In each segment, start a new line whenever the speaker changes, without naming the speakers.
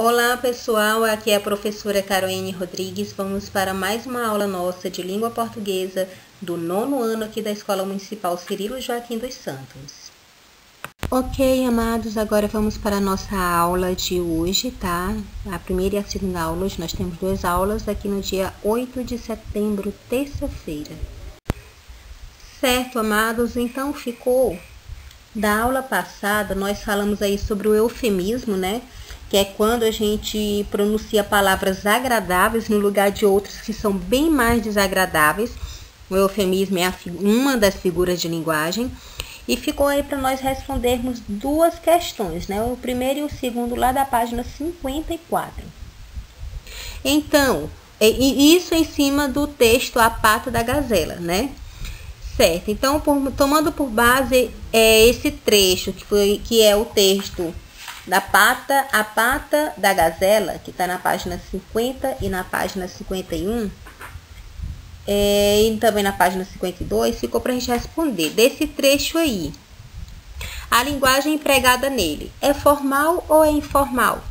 Olá pessoal, aqui é a professora Caroline Rodrigues. Vamos para mais uma aula nossa de língua portuguesa do 9º ano aqui da Escola Municipal Cirilo Joaquim dos Santos. Ok, amados, agora vamos para a nossa aula de hoje, tá? A primeira e a segunda aula, hoje nós temos 2 aulas aqui no dia 8 de setembro, terça-feira. Certo, amados, então ficou da aula passada, nós falamos aí sobre o eufemismo, né? Que é quando a gente pronuncia palavras agradáveis no lugar de outras que são bem mais desagradáveis. O eufemismo é uma das figuras de linguagem. E ficou aí para nós respondermos 2 questões, né? O primeiro e o segundo lá da página 54. Então, isso em cima do texto A Pata da Gazela, né? Certo, então tomando por base esse trecho que é o texto A Pata da Gazela, que está na página 50 e na página 51, e também na página 52, ficou para a gente responder desse trecho aí. A linguagem empregada nele é formal ou é informal?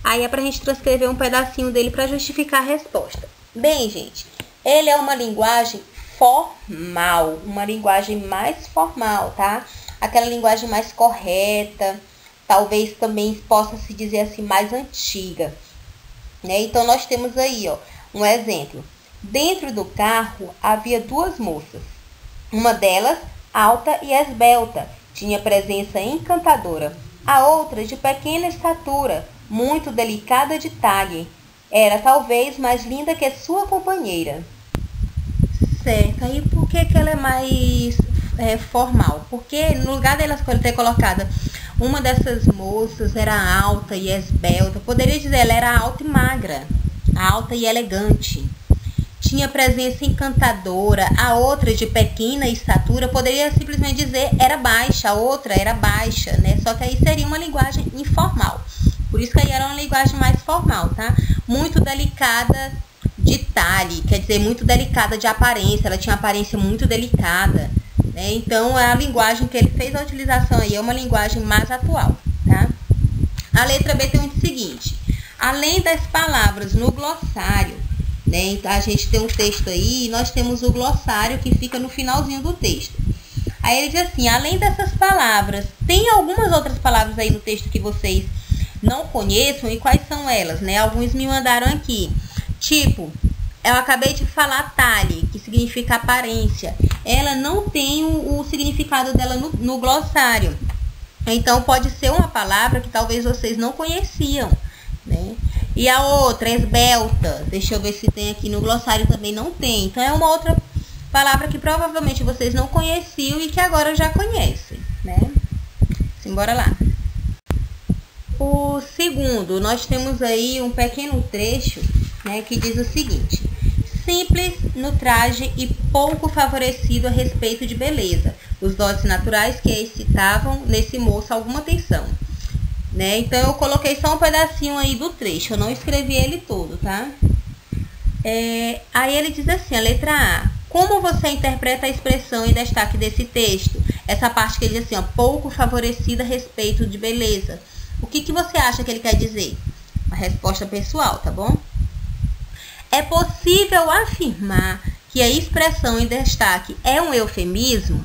Aí é para a gente transcrever um pedacinho dele para justificar a resposta. Bem, gente, ele é uma linguagem formal, uma linguagem mais formal, tá? Aquela linguagem mais correta, talvez também possa se dizer assim, mais antiga, né? Então, nós temos aí, ó, um exemplo. Dentro do carro havia 2 moças. Uma delas, alta e esbelta, tinha presença encantadora. A outra, de pequena estatura, muito delicada de talhe. Era talvez mais linda que sua companheira. Certo, aí por que ela é mais formal? Porque no lugar dela ter colocado uma dessas moças era alta e esbelta, poderia dizer ela era alta e magra, alta e elegante. Tinha presença encantadora. A outra, de pequena estatura, poderia simplesmente dizer era baixa, a outra era baixa, né? Só que aí seria uma linguagem informal. Por isso que aí era uma linguagem mais formal, tá? Muito delicada de talhe, quer dizer, muito delicada de aparência, ela tinha aparência muito delicada, né? Então, a linguagem que ele fez a utilização aí é uma linguagem mais atual, tá? A letra B tem o seguinte: além das palavras no glossário, né? Então, a gente tem um texto aí, e nós temos o glossário que fica no finalzinho do texto. Aí ele diz assim: além dessas palavras, tem algumas outras palavras aí no texto que vocês não conheçam, e quais são elas, né? Alguns me mandaram aqui. Tipo, eu acabei de falar talhe, que significa aparência. Ela não tem o significado dela no glossário. Então, pode ser uma palavra que talvez vocês não conheciam, né? E a outra, esbelta. Deixa eu ver se tem aqui no glossário, também não tem. Então, é uma outra palavra que provavelmente vocês não conheciam e que agora já conhecem, né? Simbora lá. O segundo, nós temos aí um pequeno trecho, né, que diz o seguinte: simples no traje e pouco favorecido a respeito de beleza. Os dotes naturais que excitavam nesse moço alguma atenção, né? Então, eu coloquei só um pedacinho aí do trecho, eu não escrevi ele todo, tá? Aí ele diz assim, a letra A: como você interpreta a expressão em destaque desse texto? Essa parte que ele diz assim, ó, pouco favorecida a respeito de beleza. O que você acha que ele quer dizer? A resposta pessoal, tá bom? É possível afirmar que a expressão em destaque é um eufemismo?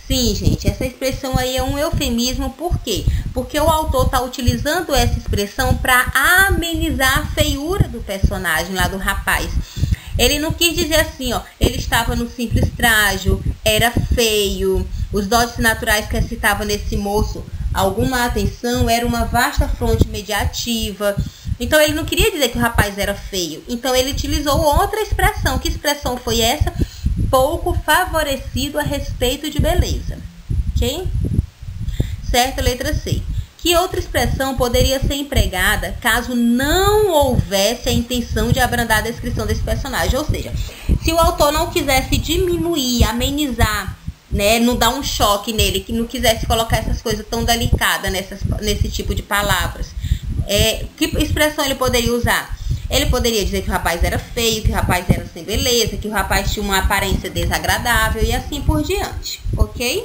Sim, gente, essa expressão aí é um eufemismo. Por quê? Porque o autor está utilizando essa expressão para amenizar a feiura do personagem lá do rapaz. Ele não quis dizer assim, ó, ele estava no simples traje, era feio, os dotes naturais que citava nesse moço alguma atenção, era uma vasta fronte mediativa. Então, ele não queria dizer que o rapaz era feio. Então, ele utilizou outra expressão. Que expressão foi essa? Pouco favorecido a respeito de beleza. Ok? Certo, letra C. Que outra expressão poderia ser empregada caso não houvesse a intenção de abrandar a descrição desse personagem? Ou seja, se o autor não quisesse diminuir, amenizar, né, não dar um choque nele, que não quisesse colocar essas coisas tão delicadas nesse tipo de palavras, que expressão ele poderia usar? Ele poderia dizer que o rapaz era feio, que o rapaz era sem beleza, que o rapaz tinha uma aparência desagradável e assim por diante, ok?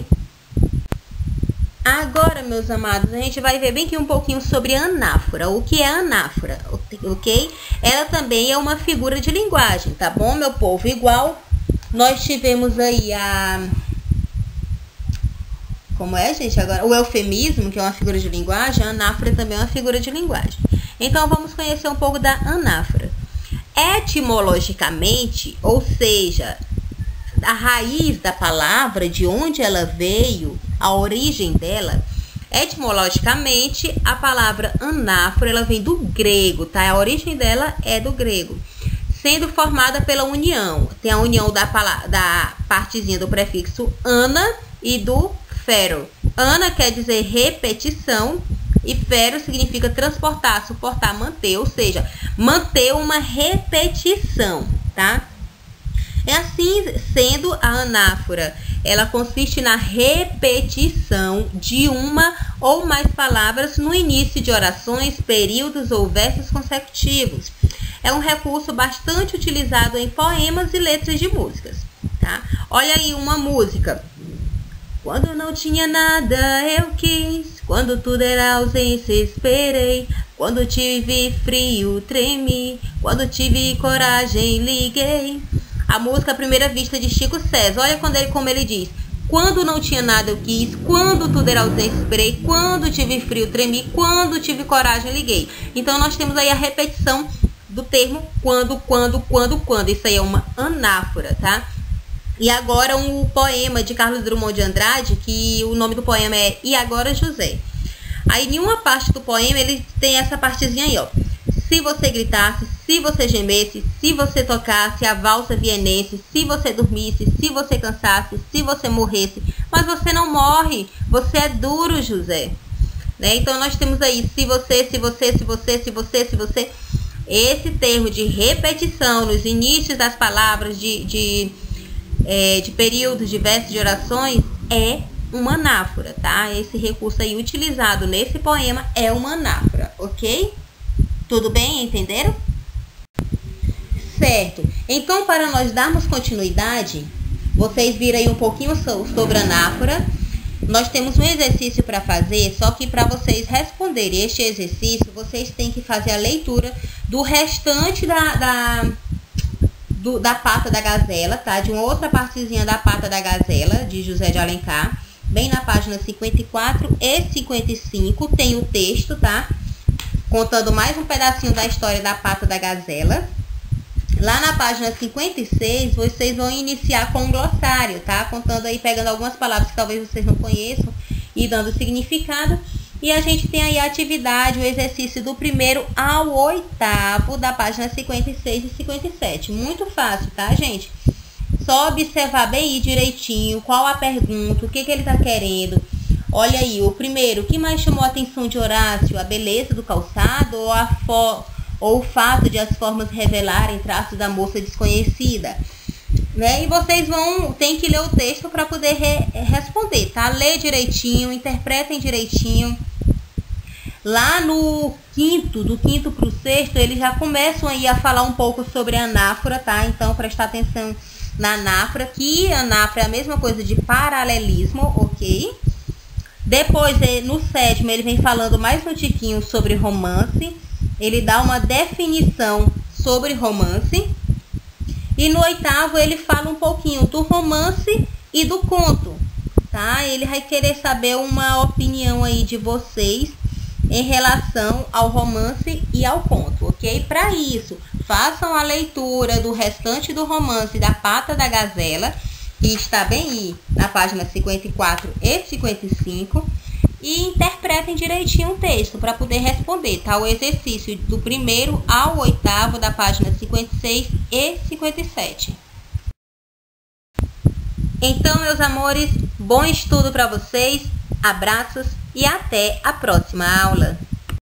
Agora, meus amados, a gente vai ver bem aqui um pouquinho sobre anáfora. O que é anáfora, ok? Ela também é uma figura de linguagem, tá bom, meu povo? Igual nós tivemos aí como é, gente? Agora, o eufemismo, que é uma figura de linguagem, a anáfora também é uma figura de linguagem. Então, vamos conhecer um pouco da anáfora. Etimologicamente, ou seja, a raiz da palavra, de onde ela veio, a origem dela, etimologicamente, a palavra anáfora, ela vem do grego, tá? A origem dela é do grego, sendo formada pela união. Tem a união da partezinha do prefixo ana e do fero. Ana quer dizer repetição e fero significa transportar, suportar, manter, ou seja, manter uma repetição, tá? É assim sendo a anáfora, ela consiste na repetição de uma ou mais palavras no início de orações, períodos ou versos consecutivos. É um recurso bastante utilizado em poemas e letras de músicas, tá? Olha aí uma música. Quando não tinha nada eu quis, quando tudo era ausência esperei, quando tive frio tremi, quando tive coragem liguei. A música à primeira vista de Chico César. Olha como ele diz. Quando não tinha nada eu quis, quando tudo era ausência esperei, quando tive frio tremi, quando tive coragem liguei. Então nós temos aí a repetição do termo quando. Isso aí é uma anáfora, tá? E agora um poema de Carlos Drummond de Andrade, que o nome do poema é E Agora José. Aí em uma parte do poema ele tem essa partezinha aí, ó. Se você gritasse, se você gemesse, se você tocasse a valsa vienense, se você dormisse, se você cansasse, se você morresse. Mas você não morre, você é duro, José. Né? Então nós temos aí se você. Esse termo de repetição nos inícios das palavras de períodos, de versos, de orações é uma anáfora, tá? Esse recurso aí utilizado nesse poema é uma anáfora, ok? Tudo bem? Entenderam? Certo. Então, para nós darmos continuidade, vocês viram aí um pouquinho sobre a anáfora. Nós temos um exercício para fazer, só que para vocês responderem este exercício, vocês têm que fazer a leitura do restante da Pata da Gazela, tá? De uma outra partezinha da Pata da Gazela, de José de Alencar. Bem na página 54 e 55 tem o texto, tá? Contando mais um pedacinho da história da Pata da Gazela. Lá na página 56, vocês vão iniciar com um glossário, tá? Contando aí, pegando algumas palavras que talvez vocês não conheçam e dando significado. E a gente tem aí a atividade, o exercício do 1º ao 8º da página 56 e 57. Muito fácil, tá, gente? Só observar bem aí direitinho qual a pergunta, o que ele tá querendo. Olha aí, o primeiro, o que mais chamou a atenção de Horácio? A beleza do calçado ou o fato de as formas revelarem traços da moça desconhecida? Né? E vocês tem que ler o texto para poder responder, tá? Lê direitinho, interpretem direitinho. Lá no do quinto para o sexto, eles já começam aí a falar um pouco sobre a anáfora, tá? Então, prestar atenção na anáfora, que a anáfora é a mesma coisa de paralelismo, ok? Depois, no 7º, ele vem falando mais um tiquinho sobre romance. Ele dá uma definição sobre romance. E no 8º, ele fala um pouquinho do romance e do conto, tá? Ele vai querer saber uma opinião aí de vocês em relação ao romance e ao conto, ok? Para isso, façam a leitura do restante do romance da Pata da Gazela, que está bem aí na página 54 e 55, e interpretem direitinho o texto para poder responder, tá? O exercício do 1º ao 8º da página 56 e 57. Então, meus amores, bom estudo para vocês, abraços e até a próxima aula.